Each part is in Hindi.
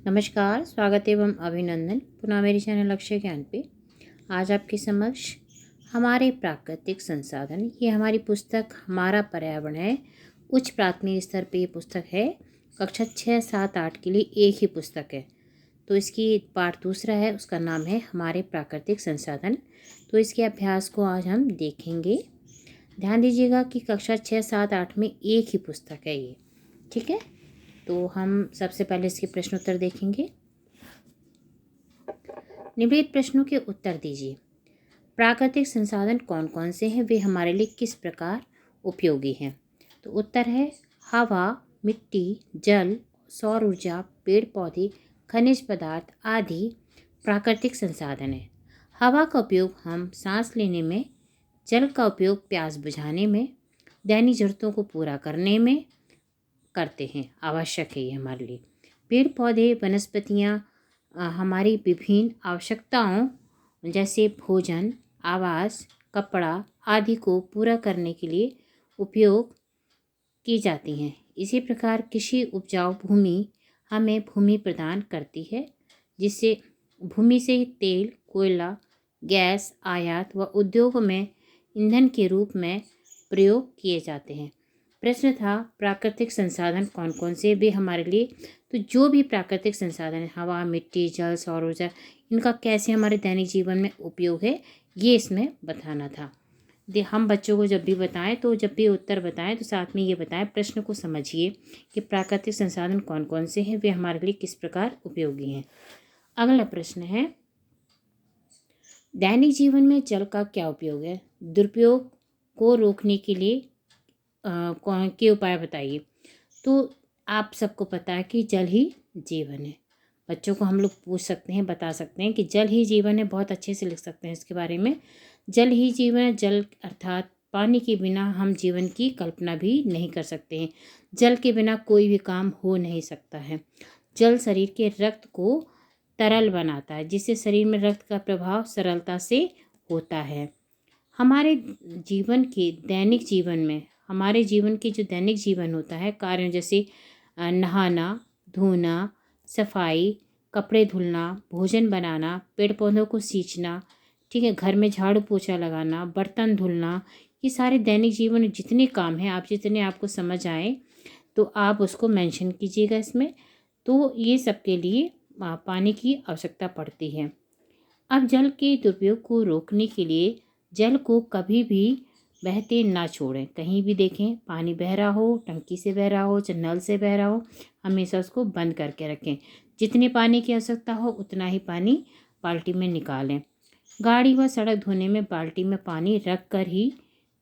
नमस्कार, स्वागत एवं अभिनंदन पुनः मेरे चैनल अक्षय ज्ञान पे। आज आपके समक्ष हमारे प्राकृतिक संसाधन, ये हमारी पुस्तक हमारा पर्यावरण है। उच्च प्राथमिक स्तर पे ये पुस्तक है। कक्षा 6, 7, 8 के लिए एक ही पुस्तक है। तो इसकी पाठ दूसरा है, उसका नाम है हमारे प्राकृतिक संसाधन। तो इसके अभ्यास को आज हम देखेंगे। ध्यान दीजिएगा कि कक्षा 6, 7, 8 में एक ही पुस्तक है ये, ठीक है। तो हम सबसे पहले इसके प्रश्न उत्तर देखेंगे। निम्नलिखित प्रश्नों के उत्तर दीजिए। प्राकृतिक संसाधन कौन कौन से हैं, वे हमारे लिए किस प्रकार उपयोगी हैं। तो उत्तर है हवा, मिट्टी, जल, सौर ऊर्जा, पेड़ पौधे, खनिज पदार्थ आदि प्राकृतिक संसाधन है। हवा का उपयोग हम सांस लेने में, जल का उपयोग प्यास बुझाने में, दैनिक जरूरतों को पूरा करने में करते हैं, आवश्यक है ये हमारे लिए। पेड़ पौधे, वनस्पतियाँ हमारी विभिन्न आवश्यकताओं जैसे भोजन, आवास, कपड़ा आदि को पूरा करने के लिए उपयोग की जाती हैं। इसी प्रकार कृषि उपजाऊ भूमि हमें भूमि प्रदान करती है, जिससे भूमि से तेल, कोयला, गैस आयात व उद्योगों में ईंधन के रूप में प्रयोग किए जाते हैं। प्रश्न था प्राकृतिक संसाधन कौन कौन से, वे हमारे लिए, तो जो भी प्राकृतिक संसाधन है, हवा, मिट्टी, जल, सौर ऊर्जा, इनका कैसे हमारे दैनिक जीवन में उपयोग है, ये इसमें बताना था। हम बच्चों को जब भी बताएं, तो जब भी उत्तर बताएं तो साथ में ये बताएं, प्रश्न को समझिए कि प्राकृतिक संसाधन कौन कौन से हैं, वे हमारे लिए किस प्रकार उपयोगी हैं। अगला प्रश्न है, दैनिक जीवन में जल का क्या उपयोग है। दुरुपयोग को रोकने के लिए कौन के उपाय बताइए। तो आप सबको पता है कि जल ही जीवन है। बच्चों को हम लोग पूछ सकते हैं, बता सकते हैं कि जल ही जीवन है, बहुत अच्छे से लिख सकते हैं इसके बारे में। जल ही जीवन है, जल अर्थात पानी के बिना हम जीवन की कल्पना भी नहीं कर सकते हैं। जल के बिना कोई भी काम हो नहीं सकता है। जल शरीर के रक्त को तरल बनाता है, जिससे शरीर में रक्त का प्रभाव सरलता से होता है। हमारे जीवन के दैनिक जीवन में, हमारे जीवन के जो दैनिक जीवन होता है, कार्यों जैसे नहाना, धोना, सफाई, कपड़े धुलना, भोजन बनाना, पेड़ पौधों को सींचना, ठीक है, घर में झाड़ू पोछा लगाना, बर्तन धुलना, ये सारे दैनिक जीवन में जितने काम हैं, आप जितने आपको समझ आए तो आप उसको मेंशन कीजिएगा इसमें। तो ये सब के लिए पानी की आवश्यकता पड़ती है। अब जल के दुरुपयोग को रोकने के लिए जल को कभी भी बहते ना छोड़ें। कहीं भी देखें पानी बह रहा हो, टंकी से बह रहा हो, चाहे नल से बह रहा हो, हमेशा उसको बंद करके रखें। जितने पानी की आवश्यकता हो उतना ही पानी बाल्टी में निकालें। गाड़ी व सड़क धोने में बाल्टी में पानी रख कर ही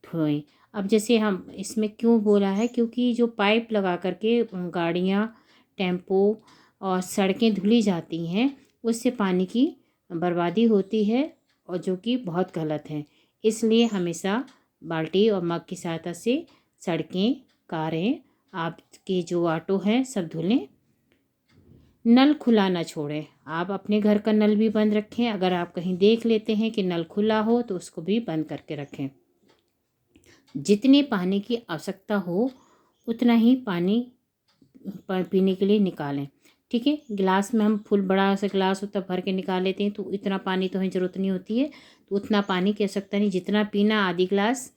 धोएं। अब जैसे हम इसमें क्यों बोला है, क्योंकि जो पाइप लगा करके गाड़ियाँ, टेम्पो और सड़कें धुली जाती हैं, उससे पानी की बर्बादी होती है, और जो कि बहुत गलत है। इसलिए हमेशा बाल्टी और मग की सहायता से सड़कें, कारें, आपके जो ऑटो हैं सब धुलें। नल खुला ना छोड़ें। आप अपने घर का नल भी बंद रखें। अगर आप कहीं देख लेते हैं कि नल खुला हो तो उसको भी बंद करके रखें। जितने पानी की आवश्यकता हो उतना ही पानी पीने के लिए निकालें, ठीक है। गिलास में हम फुल बड़ा सा गिलास होता भर के निकाल लेते हैं, तो इतना पानी तो हमें ज़रूरत नहीं होती है, तो उतना पानी की आवश्यकता नहीं। जितना पीना आधी गिलास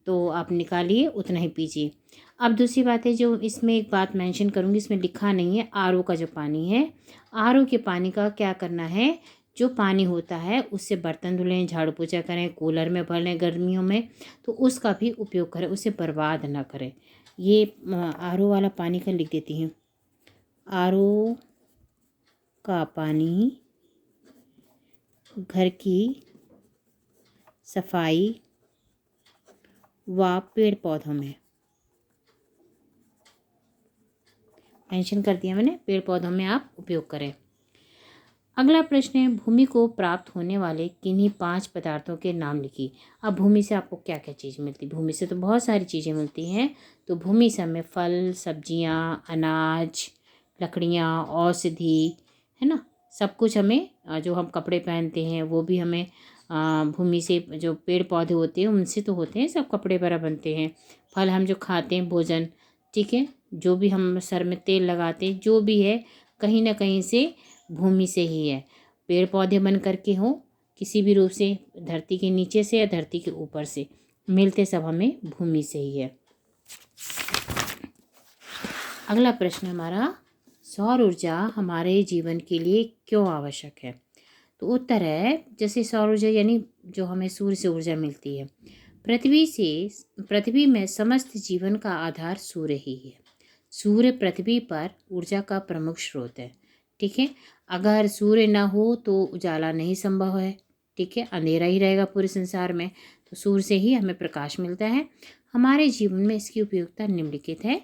तो आप निकालिए, उतना ही पीजिए। अब दूसरी बात है, जो इसमें एक बात मेंशन करूँगी, इसमें लिखा नहीं है, आरओ का जो पानी है, आरओ के पानी का क्या करना है, जो पानी होता है उससे बर्तन धुलें, झाड़ू पोछा करें, कूलर में भर लें गर्मियों में, तो उसका भी उपयोग करें, उसे बर्बाद ना करें। ये आरओ वाला पानी का लिख देती हैं। आरओ का पानी घर की सफाई व पेड़ पौधों में, मेंशन कर दिया मैंने, पेड़ पौधों में आप उपयोग करें। अगला प्रश्न है, भूमि को प्राप्त होने वाले किन्हीं 5 पदार्थों के नाम लिखिए। अब भूमि से आपको क्या क्या चीज़ मिलती है। भूमि से तो बहुत सारी चीज़ें मिलती हैं। तो भूमि से हमें फल, सब्जियां, अनाज, लकड़ियां, औषधि, है ना, सब कुछ हमें, जो हम कपड़े पहनते हैं वो भी हमें भूमि से, जो पेड़ पौधे होते हैं उनसे तो होते हैं, सब कपड़े वगैरह बनते हैं। फल हम जो खाते हैं, भोजन, ठीक है, जो भी हम सर में तेल लगाते हैं, जो भी है, कहीं ना कहीं से भूमि से ही है। पेड़ पौधे बन करके हो किसी भी रूप से, धरती के नीचे से या धरती के ऊपर से, मिलते सब हमें भूमि से ही है। अगला प्रश्न हमारा, सौर ऊर्जा हमारे जीवन के लिए क्यों आवश्यक है? तो उत्तर है, जैसे सौर ऊर्जा यानी जो हमें सूर्य से ऊर्जा मिलती है। पृथ्वी में समस्त जीवन का आधार सूर्य ही है। सूर्य पृथ्वी पर ऊर्जा का प्रमुख स्रोत है। ठीक है, अगर सूर्य ना हो तो उजाला नहीं संभव है। ठीक है, अंधेरा ही रहेगा पूरे संसार में। तो सूर्य से ही हमें प्रकाश मिलता है। हमारे जीवन में इसकी उपयोगिता निम्नलिखित है।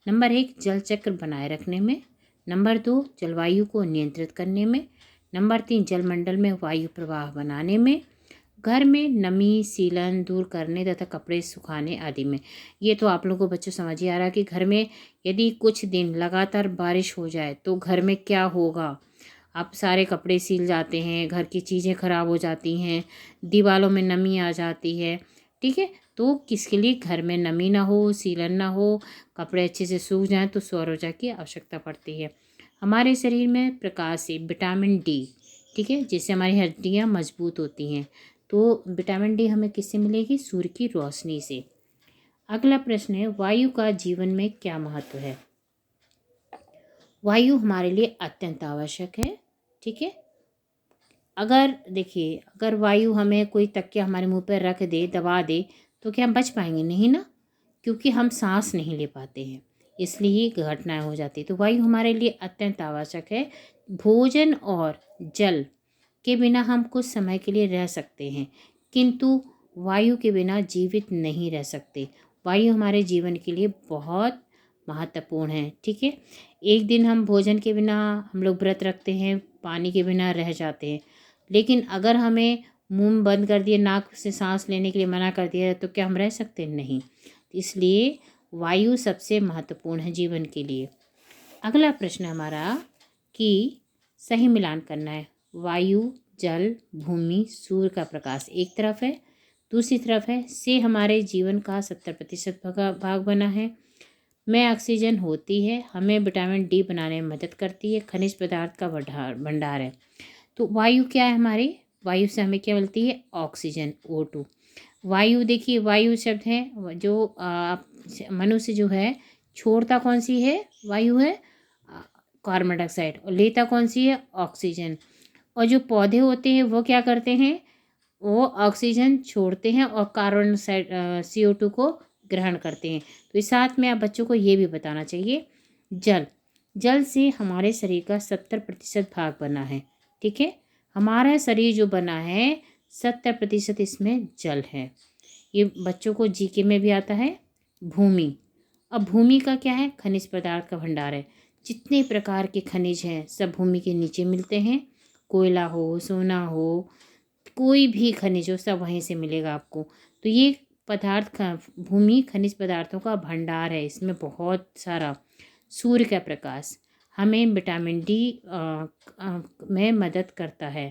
नंबर 1, जल चक्र बनाए रखने में। नंबर 2, जलवायु को नियंत्रित करने में। नंबर 3, जलमंडल में वायु प्रवाह बनाने में। घर में नमी सीलन दूर करने तथा कपड़े सुखाने आदि में। ये तो आप लोगों को बच्चों समझ ही आ रहा है कि घर में यदि कुछ दिन लगातार बारिश हो जाए तो घर में क्या होगा। आप सारे कपड़े सील जाते हैं, घर की चीज़ें खराब हो जाती हैं, दीवारों में नमी आ जाती है। ठीक है, तो किसके लिए घर में नमी ना हो, सीलन ना हो, कपड़े अच्छे से सूख जाएं तो सौर ऊर्जा की आवश्यकता पड़ती है। हमारे शरीर में प्रकाश से विटामिन डी, ठीक है, जिससे हमारी हड्डियाँ मजबूत होती हैं। तो विटामिन डी हमें किससे मिलेगी? सूर्य की रोशनी से। अगला प्रश्न है, वायु का जीवन में क्या महत्व है? वायु हमारे लिए अत्यंत आवश्यक है। ठीक है, अगर देखिए, अगर वायु हमें कोई तकिया हमारे मुंह पर रख दे, दबा दे, तो क्या हम बच पाएंगे? नहीं ना, क्योंकि हम सांस नहीं ले पाते हैं, इसलिए ही घटनाएं हो जाती है। तो वायु हमारे लिए अत्यंत आवश्यक है। भोजन और जल के बिना हम कुछ समय के लिए रह सकते हैं, किंतु वायु के बिना जीवित नहीं रह सकते। वायु हमारे जीवन के लिए बहुत महत्वपूर्ण है। ठीक है, एक दिन हम भोजन के बिना हम लोग व्रत रखते हैं, पानी के बिना रह जाते हैं, लेकिन अगर हमें मुंह बंद कर दिए, नाक से सांस लेने के लिए मना कर दिया, तो क्या हम रह सकते हैं? नहीं। इसलिए वायु सबसे महत्वपूर्ण है जीवन के लिए। अगला प्रश्न हमारा कि सही मिलान करना है। वायु, जल, भूमि, सूर्य का प्रकाश एक तरफ है, दूसरी तरफ है से हमारे जीवन का 70% भाग बना है। में ऑक्सीजन होती है, हमें विटामिन डी बनाने में मदद करती है, खनिज पदार्थ का भंडार है। तो वायु क्या है हमारी? वायु से हमें क्या मिलती है? Oxygen, O2। वायु देखिए, वायु शब्द है जो मनुष्य जो है छोड़ता कौन सी है? वायु है कार्बन डाइऑक्साइड, और लेता कौन सी है? ऑक्सीजन। और जो पौधे होते हैं वो क्या करते हैं? वो ऑक्सीजन छोड़ते हैं और कार्बन डाइऑक्साइड CO2 को ग्रहण करते हैं। तो इस साथ में आप बच्चों को ये भी बताना चाहिए, जल से हमारे शरीर का 70% भाग बना है। ठीक है, हमारा शरीर जो बना है 70% इसमें जल है। ये बच्चों को जीके में भी आता है। भूमि, अब भूमि का क्या है? खनिज पदार्थ का भंडार है। जितने प्रकार के खनिज हैं सब भूमि के नीचे मिलते हैं। कोयला हो, सोना हो, कोई भी खनिज हो, सब वहीं से मिलेगा आपको। तो ये पदार्थ भूमि खनिज पदार्थों का भंडार है, इसमें बहुत सारा। सूर्य का प्रकाश हमें विटामिन डी में मदद करता है,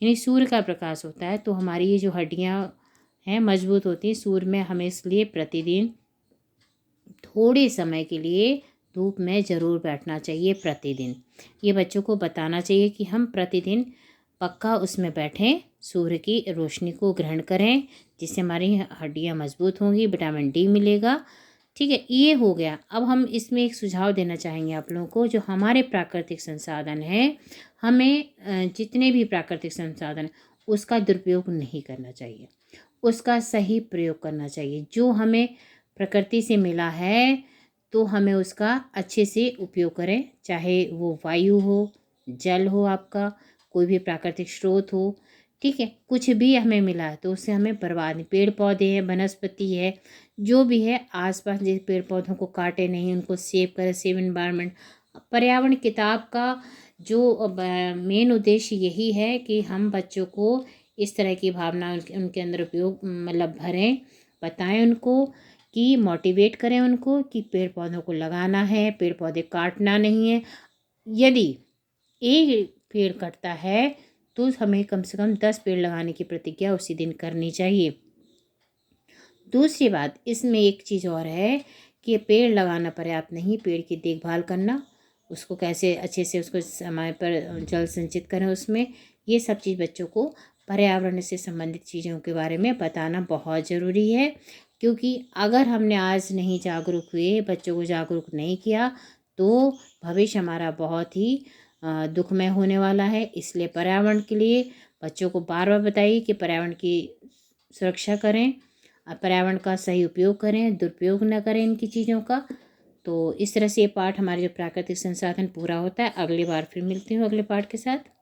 यानी सूर्य का प्रकाश होता है तो हमारी ये जो हड्डियाँ हैं मजबूत होती हैं। सूर्य में हमें इसलिए प्रतिदिन थोड़े समय के लिए धूप में ज़रूर बैठना चाहिए प्रतिदिन। ये बच्चों को बताना चाहिए कि हम प्रतिदिन पक्का उसमें बैठें, सूर्य की रोशनी को ग्रहण करें, जिससे हमारी हड्डियाँ मजबूत होंगी, विटामिन डी मिलेगा। ठीक है, ये हो गया। अब हम इसमें एक सुझाव देना चाहेंगे आप लोगों को, जो हमारे प्राकृतिक संसाधन हैं, हमें जितने भी प्राकृतिक संसाधन हैं उसका दुरुपयोग नहीं करना चाहिए, उसका सही प्रयोग करना चाहिए। जो हमें प्रकृति से मिला है तो हमें उसका अच्छे से उपयोग करें, चाहे वो वायु हो, जल हो, आपका कोई भी प्राकृतिक स्रोत हो। ठीक है, कुछ भी हमें मिला है तो उससे हमें बर्बाद नहीं। पेड़ पौधे हैं, वनस्पति है, जो भी है आसपास जिस पेड़ पौधों को काटे नहीं, उनको सेव करें। सेव एनवायरनमेंट पर्यावरण किताब का जो मेन उद्देश्य यही है कि हम बच्चों को इस तरह की भावना उनके अंदर उपयोग मतलब भरें, बताएं उनको कि मोटिवेट करें उनको कि पेड़ पौधों को लगाना है, पेड़ पौधे काटना नहीं है। यदि एक पेड़ कटता है तो हमें कम से कम 10 पेड़ लगाने की प्रतिज्ञा उसी दिन करनी चाहिए। दूसरी बात, इसमें एक चीज़ और है कि पेड़ लगाना पर्याप्त नहीं, पेड़ की देखभाल करना उसको कैसे अच्छे से उसको समय पर जल संचित करें उसमें, ये सब चीज़ बच्चों को पर्यावरण से संबंधित चीज़ों के बारे में बताना बहुत ज़रूरी है। क्योंकि अगर हमने आज नहीं जागरूक हुए, बच्चों को जागरूक नहीं किया, तो भविष्य हमारा बहुत ही दुखमय होने वाला है। इसलिए पर्यावरण के लिए बच्चों को बार बार बताइए कि पर्यावरण की सुरक्षा करें, पर्यावरण का सही उपयोग करें, दुरुपयोग न करें इनकी चीज़ों का। तो इस तरह से ये पाठ हमारे जो प्राकृतिक संसाधन पूरा होता है। अगली बार फिर मिलती हूँ अगले पाठ के साथ।